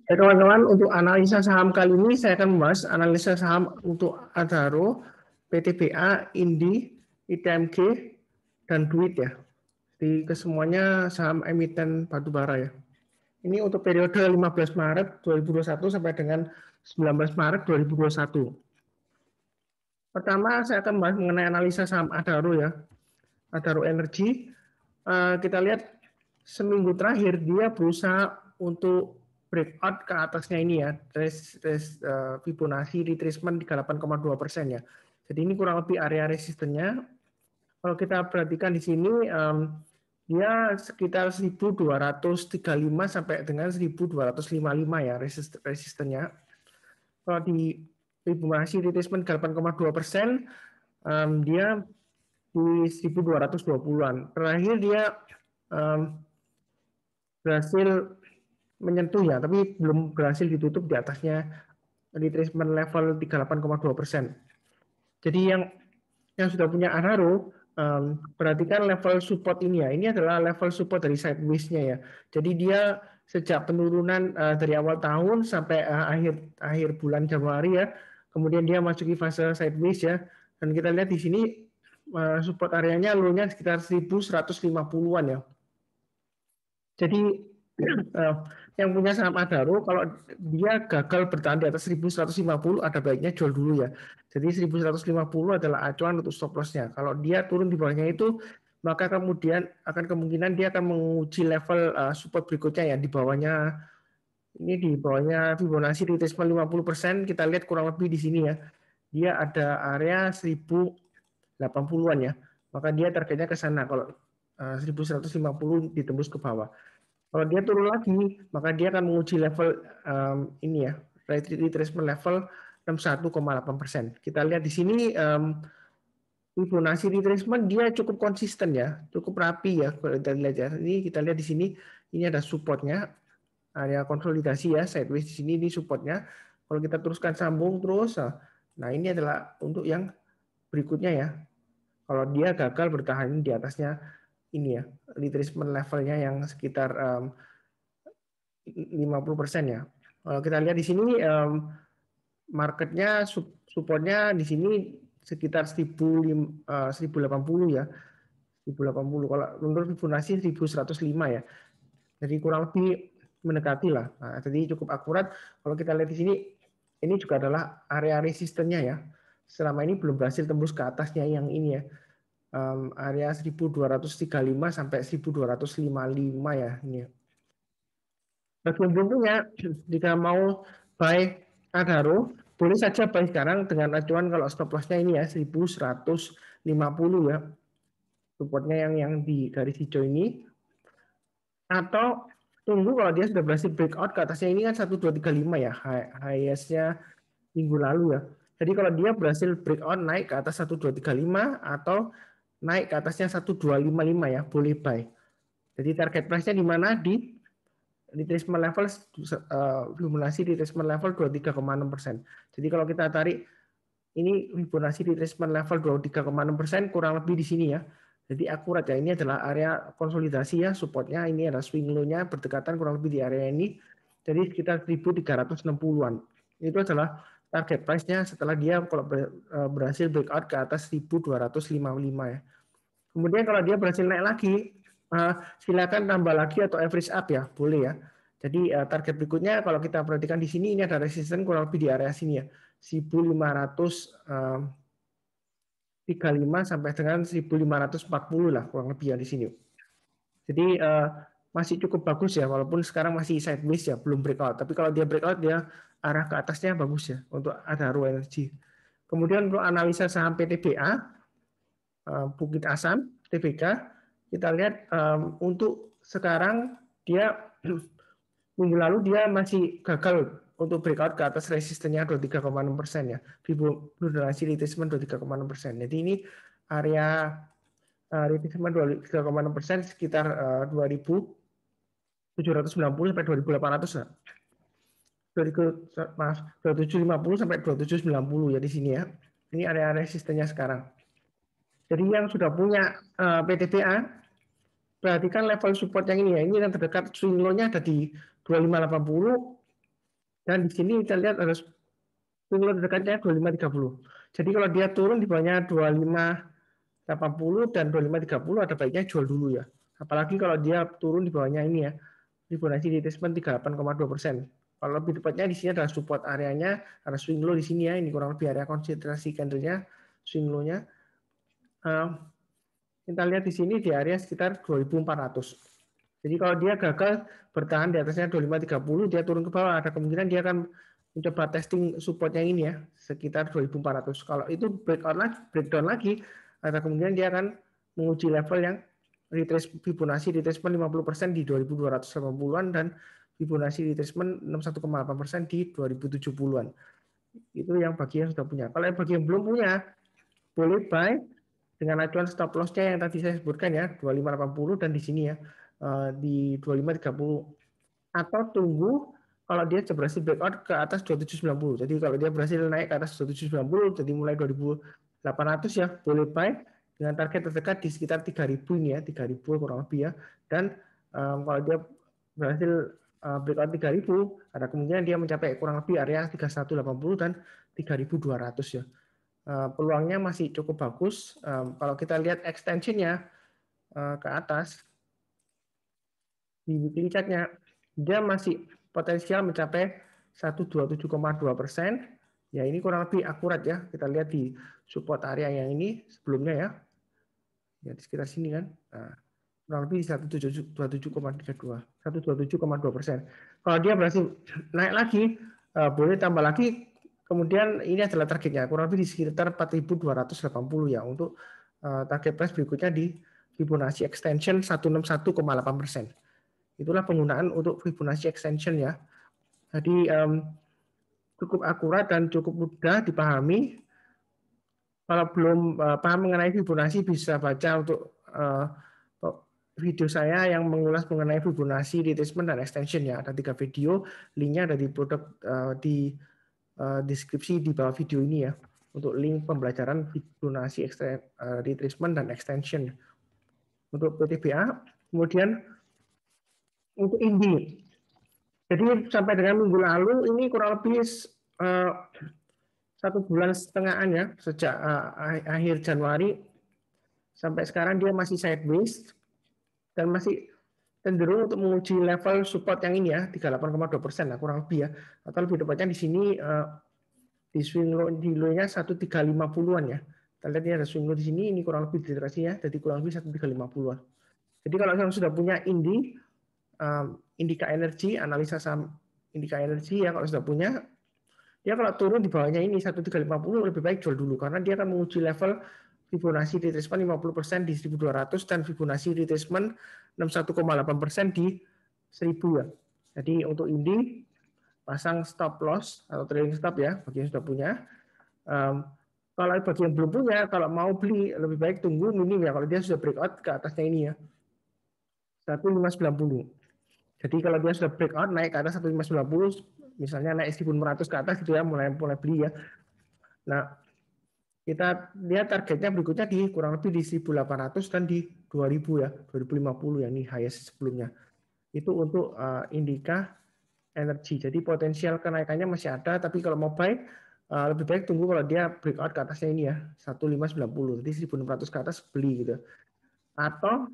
Ya teman-teman, untuk analisa saham kali ini saya akan membahas analisa saham untuk Adaro, PTBA, Indi, ITMG, dan Duit ya. Di kesemuanya saham emiten batubara ya. Ini untuk periode 15 Maret 2021 sampai dengan 19 Maret 2021. Pertama saya akan membahas mengenai analisa saham Adaro ya. Adaro Energy. Kita lihat seminggu terakhir dia berusaha untuk breakout ke atasnya ini ya, Fibonacci retracement 38,2% ya. Jadi ini kurang lebih area resistennya. Kalau kita perhatikan di sini dia sekitar 1235 sampai dengan 1255 ya resistennya. Kalau di Fibonacci retracement 8,2%, dia di 1220-an. Terakhir dia berhasil menyentuh ya, tapi belum berhasil ditutup di atasnya retracement level 38,2%. Jadi yang sudah punya Adaro, perhatikan level support ini ya. Ini adalah level support dari sideways-nya ya. Jadi dia sejak penurunan dari awal tahun sampai akhir bulan Januari ya. Kemudian dia masuki fase sideways ya. Dan kita lihat di sini support areanya low-nya sekitar 1150-an ya. Jadi yang punya saham Adaro kalau dia gagal bertahan di atas 1150 ada baiknya jual dulu ya. Jadi 1150 adalah acuan untuk stop loss-nya. Kalau dia turun di bawahnya itu maka kemudian akan kemungkinan dia akan menguji level support berikutnya ya di bawahnya. Ini di bawahnya Fibonacci retracement 50%, kita lihat kurang lebih di sini ya. Dia ada area 1080-an ya. Maka dia targetnya ke sana kalau 1150 ditembus ke bawah. Kalau dia turun lagi, maka dia akan menguji level ini ya, retracement level 61,8%. Kita lihat di sini Fibonacci retracement dia cukup konsisten ya, cukup rapi ya kalau kita lihat ya. Ini kita lihat di sini, ini ada supportnya, area konsolidasi ya, sideways di sini ini supportnya. Kalau kita teruskan sambung terus, nah ini adalah untuk yang berikutnya ya. Kalau dia gagal bertahan di atasnya ini ya, retracement levelnya yang sekitar 50% ya. Kalau kita lihat di sini marketnya supportnya di sini sekitar 1080 ya. 1080. Kalau menurut Fibonacci 1105 ya. Jadi kurang lebih mendekati lah. Nah, jadi cukup akurat. Kalau kita lihat di sini ini juga adalah area resistennya ya. Selama ini belum berhasil tembus ke atasnya yang ini ya. Area 1235 sampai 1255 ya ini ya. Bagi yang belum punya, jika mau buy Adaro, boleh saja buy sekarang dengan acuan kalau stop loss-nya ini ya 1150 ya. Supportnya yang di garis hijau ini. Atau tunggu kalau dia sudah berhasil breakout ke atasnya ini kan 1235 ya, highest-nya minggu lalu ya. Jadi kalau dia berhasil breakout naik ke atas 1235 atau naik ke atasnya 1255 ya, boleh buy. Jadi target price-nya di mana? Di retracement level Fibonacci retracement level 23,6%. Jadi kalau kita tarik ini Fibonacci retracement level 23,6% kurang lebih di sini ya. Jadi akurat ya, ini adalah area konsolidasi ya, supportnya ini ada swing low-nya berdekatan kurang lebih di area ini. Jadi sekitar 1360-an. Itu adalah target price-nya setelah dia kalau berhasil breakout ke atas 1255 ya. Kemudian kalau dia berhasil naik lagi, silakan tambah lagi atau average up ya, boleh ya. Jadi target berikutnya kalau kita perhatikan di sini ini ada resisten kurang lebih di area sini ya, 1535 sampai dengan 1540 lah kurang lebih ya di sini. Jadi masih cukup bagus ya, walaupun sekarang masih sideways ya, belum breakout. Tapi kalau dia breakout dia arah ke atasnya bagus ya untuk Adaro Energy. Kemudian untuk analisa saham PTBA, Bukit Asam, TBK, kita lihat untuk sekarang dia minggu lalu dia masih gagal untuk breakout ke atas resistennya 23,6% ya. Fibonacci retracement 23,6%. Jadi ini area retracement 23,6% sekitar 2.790 sampai 2.800 lah. 2750 sampai 2790 ya di sini ya. Ini area resistennya sekarang. Jadi yang sudah punya PTBA, perhatikan level support yang ini ya. Ini yang terdekat swing low-nya ada di 2580 Dan di sini kita lihat ada swing low terdekatnya 2530. Jadi kalau dia turun di bawahnya 2580 dan 2530 ada baiknya jual dulu ya. Apalagi kalau dia turun di bawahnya ini ya, Fibonacci retracement 38,2%. Kalau lebih tepatnya di sini adalah support areanya, ada swing low di sini ya, ini kurang lebih area konsentrasi candlenya, swing low-nya. Kita lihat di sini di area sekitar 2400. Jadi kalau dia gagal bertahan di atasnya 2530, dia turun ke bawah, ada kemungkinan dia akan mencoba testing support yang ini ya, sekitar 2400. Kalau itu breakdown lagi, ada kemungkinan dia akan menguji level yang Fibonacci retracement 50% di 2280-an dan Fibonacci retracement 61,8% di 2070-an. Itu yang bagi yang sudah punya. Kalau yang bagi yang belum punya, boleh buy dengan acuan stop loss-nya yang tadi saya sebutkan ya, 2580 dan di sini ya, di 2530. Atau tunggu kalau dia berhasil breakout ke atas 2790. Jadi kalau dia berhasil naik ke atas 2790, jadi mulai 2800 ya, boleh buy dengan target terdekat di sekitar 3000 ini ya, 3000 kurang lebih ya. Dan kalau dia berhasil breakout 3000, ada kemungkinan dia mencapai kurang lebih area 3180 dan 3200 ya. Peluangnya masih cukup bagus. Kalau kita lihat extensionnya ke atas, di weekly chart-nya, dia masih potensial mencapai 127,2%. Ya, ini kurang lebih akurat ya. Kita lihat di support area yang ini sebelumnya ya. Ya, di sekitar sini kan. Nah, kurang lebih 127,32, 127,2%. Kalau dia berhasil naik lagi, boleh tambah lagi. Kemudian ini adalah targetnya, kurang lebih di sekitar 4.280 ya untuk target price berikutnya di Fibonacci extension 161,8%. Itulah penggunaan untuk Fibonacci extension ya. Jadi cukup akurat dan cukup mudah dipahami. Kalau belum paham mengenai Fibonacci, bisa baca untuk video saya yang mengulas mengenai Fibonacci retracement dan extension ya. Ada 3 video, linknya ada di produk di deskripsi di bawah video ini ya. Untuk link pembelajaran Fibonacci retracement dan extension untuk PTBA. Kemudian untuk Indi. Jadi sampai dengan minggu lalu ini kurang lebih 1,5 bulan ya, sejak akhir Januari sampai sekarang dia masih sideways dan masih cenderung untuk menguji level support yang ini ya, 38,2% lah kurang lebih ya, atau lebih tepatnya di sini di swing low, di low-nya 1350-an ya. Kita lihat ini ada swing low di sini, ini kurang lebih diliterasi ya, jadi kurang lebih 1350-an. Jadi kalau yang sudah punya Indika Energi, analisa saham Indika Energi ya, kalau sudah punya, dia kalau turun di bawahnya ini 1350 lebih baik jual dulu karena dia akan menguji level Fibonacci retracement 50% di 1200 dan Fibonacci retracement 61,8% di 1000 ya. Jadi untuk ini pasang stop loss atau trailing stop ya bagi yang sudah punya. Kalau bagi yang belum punya, kalau mau beli lebih baik tunggu minim ya kalau dia sudah breakout ke atasnya ini ya 1590. Jadi kalau dia sudah breakout naik ke atas 1590, misalnya naik 1500 ke atas gitu ya, mulai beli ya. Nah, kita lihat targetnya berikutnya di kurang lebih di 1800 dan di 2000 ya, 2050 yang ini highest sebelumnya. Itu untuk Indika Energi. Jadi potensial kenaikannya masih ada, tapi kalau mau buy lebih baik tunggu kalau dia breakout ke atasnya ini ya, 1590. Jadi 1600 ke atas beli gitu. Atau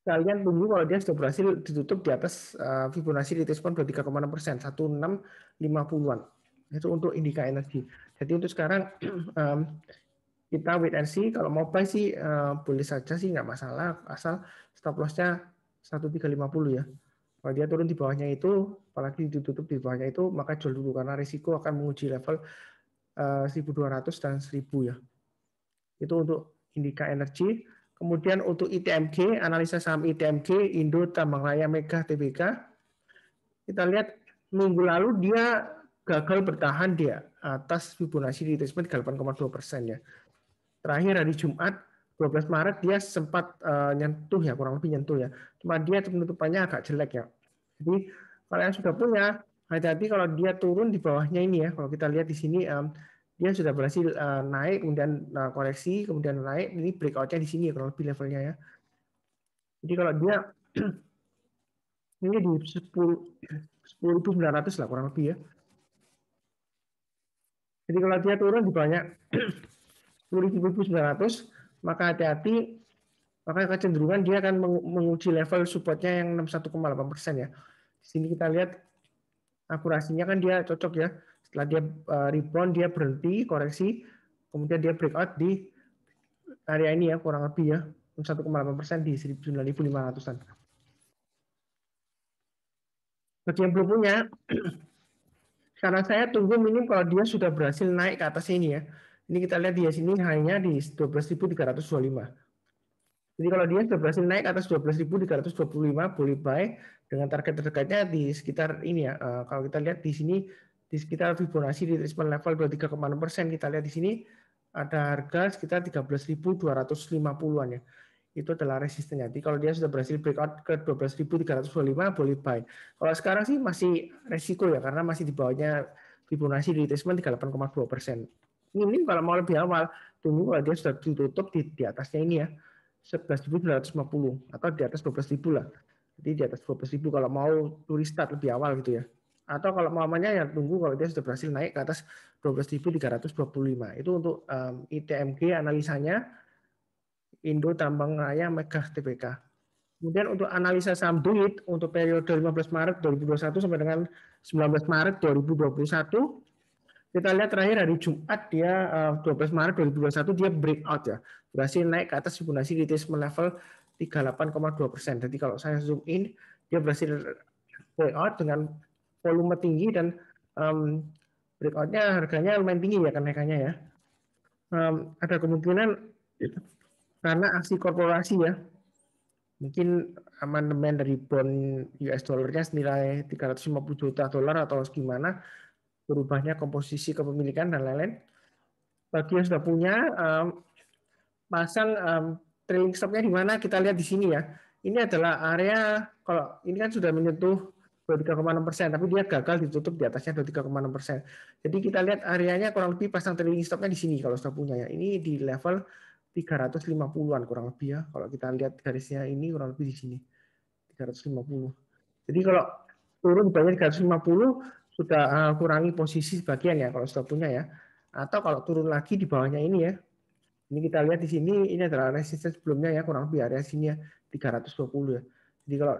kalian tunggu kalau dia sudah berhasil ditutup di atas Fibonacci retracement 23,6%, 1650-an. Itu untuk Indika Energi. Jadi untuk sekarang kita wait and see. Kalau mau buy sih boleh saja sih, nggak masalah, asal stop loss-nya 1350 ya. Kalau dia turun di bawahnya itu, apalagi ditutup di bawahnya itu, maka jual dulu karena risiko akan menguji level 1200 dan 1000 ya. Itu untuk Indika Energi. Kemudian untuk ITMG, analisa saham ITMG, Indo Tambang Raya Mega Tbk, kita lihat minggu lalu dia gagal bertahan di atas Fibonacci retracement 8,2% ya. Terakhir hari Jumat 12 Maret dia sempat nyentuh ya, kurang lebih nyentuh ya. Cuma dia penutupannya agak jelek ya. Jadi kalau yang sudah punya, hati-hati kalau dia turun di bawahnya ini ya. Kalau kita lihat di sini dia sudah berhasil naik, kemudian koreksi, kemudian naik. Ini breakout-nya di sini ya, kurang lebih levelnya ya. Jadi kalau dia ini di 10.900 lah kurang lebih ya. Jadi kalau dia turun di banyak 10.900, maka hati-hati, maka kecenderungan dia akan menguji level supportnya yang 61,8% ya. Di sini kita lihat akurasinya kan dia cocok ya. Setelah dia rebound, dia berhenti, koreksi, kemudian dia breakout di area ini ya, kurang lebih ya, 1,8% di 9.500-an. Bagi yang belum punya, karena saya tunggu minim kalau dia sudah berhasil naik ke atas ini ya. Ini kita lihat di sini hanya di 12.325. Jadi kalau dia sudah berhasil naik ke atas 12.325, boleh buy dengan target terdekatnya di sekitar ini ya. Kalau kita lihat di sini di sekitar Fibonacci di retracement level 23,6%, kita lihat di sini ada harga sekitar 13.250-an ya. Itu adalah resistennya. Jadi kalau dia sudah berhasil breakout ke 12.325, boleh buy. Kalau sekarang sih masih resiko ya, karena masih di bawahnya Fibonacci di retracement 38,2%. Ini kalau mau lebih awal, tunggu kalau dia sudah ditutup di atasnya ini ya, 11.950 atau di atas 12.000 lah. Jadi di atas 12.000 kalau mau restart lebih awal gitu ya. Atau kalau mamanya ya tunggu kalau dia sudah berhasil naik ke atas 12.325. Itu untuk ITMG analisanya Indo Tambang Raya Mega TBK. Kemudian untuk analisa saham duit untuk periode 15 Maret 2021 sampai dengan 19 Maret 2021, kita lihat terakhir hari Jumat dia 12 Maret 2021 dia breakout ya, berhasil naik ke atas Fibonacci retracement level 38,2%. Jadi kalau saya zoom in, dia berhasil breakout dengan volume tinggi dan breakoutnya harganya lumayan tinggi ya kenaikannya ya. Ada kemungkinan karena aksi korporasi ya, mungkin amandemen dari bond US dollarnya senilai 350 juta dolar atau gimana, berubahnya komposisi kepemilikan dan lain-lain. Bagi yang sudah punya, pasang trailing stopnya di mana kita lihat di sini ya. Ini adalah area, kalau ini kan sudah menyentuh 23,6%, tapi dia gagal ditutup di atasnya 23,6%. Jadi kita lihat areanya kurang lebih pasang trailing stopnya di sini kalau sudah punya ya. Ini di level 350-an kurang lebih ya. Kalau kita lihat garisnya ini kurang lebih di sini 350. Jadi kalau turun banyak 350 sudah kurangi posisi sebagian ya kalau sudah punya ya. Atau kalau turun lagi di bawahnya ini ya. Ini kita lihat di sini, ini adalah resisten sebelumnya ya, kurang lebih area sini ya, 320 ya. Jadi kalau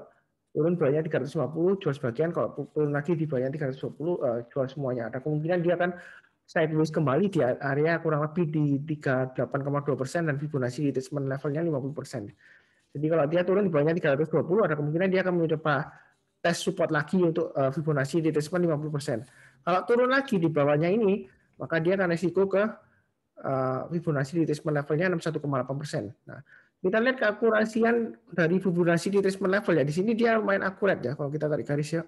turun bawahnya 350, jual sebagian, kalau turun lagi di bawahnya 320, jual semuanya. Ada kemungkinan dia akan sideways kembali di area kurang lebih di 38,2% dan Fibonacci retracement levelnya 50%. Jadi kalau dia turun di bawahnya 320, ada kemungkinan dia akan mencoba tes support lagi untuk Fibonacci retracement 50%. Kalau turun lagi di bawahnya ini, maka dia akan resiko ke Fibonacci retracement levelnya 61,8%. Nah, kita lihat keakurasian dari Fibonacci retracement level ya. Di sini dia lumayan akurat ya. Kalau kita tarik garis ya,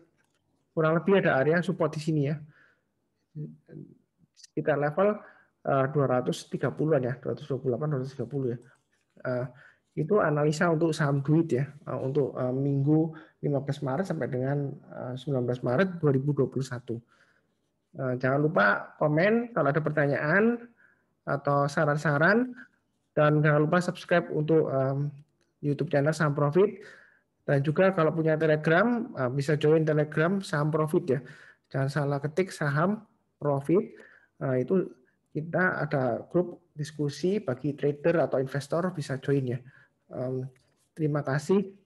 kurang lebih ada area support di sini ya. Sekitar level 230-an ya, 228, 230 ya. Itu analisa untuk saham duit ya, untuk minggu 15 Maret sampai dengan 19 Maret 2021. Jangan lupa komen kalau ada pertanyaan atau saran-saran, dan jangan lupa subscribe untuk YouTube channel Saham Profit, dan juga kalau punya Telegram bisa join Telegram Saham Profit ya. Jangan salah ketik Saham Profit. Itu kita ada grup diskusi bagi trader atau investor, bisa join ya. Terima kasih.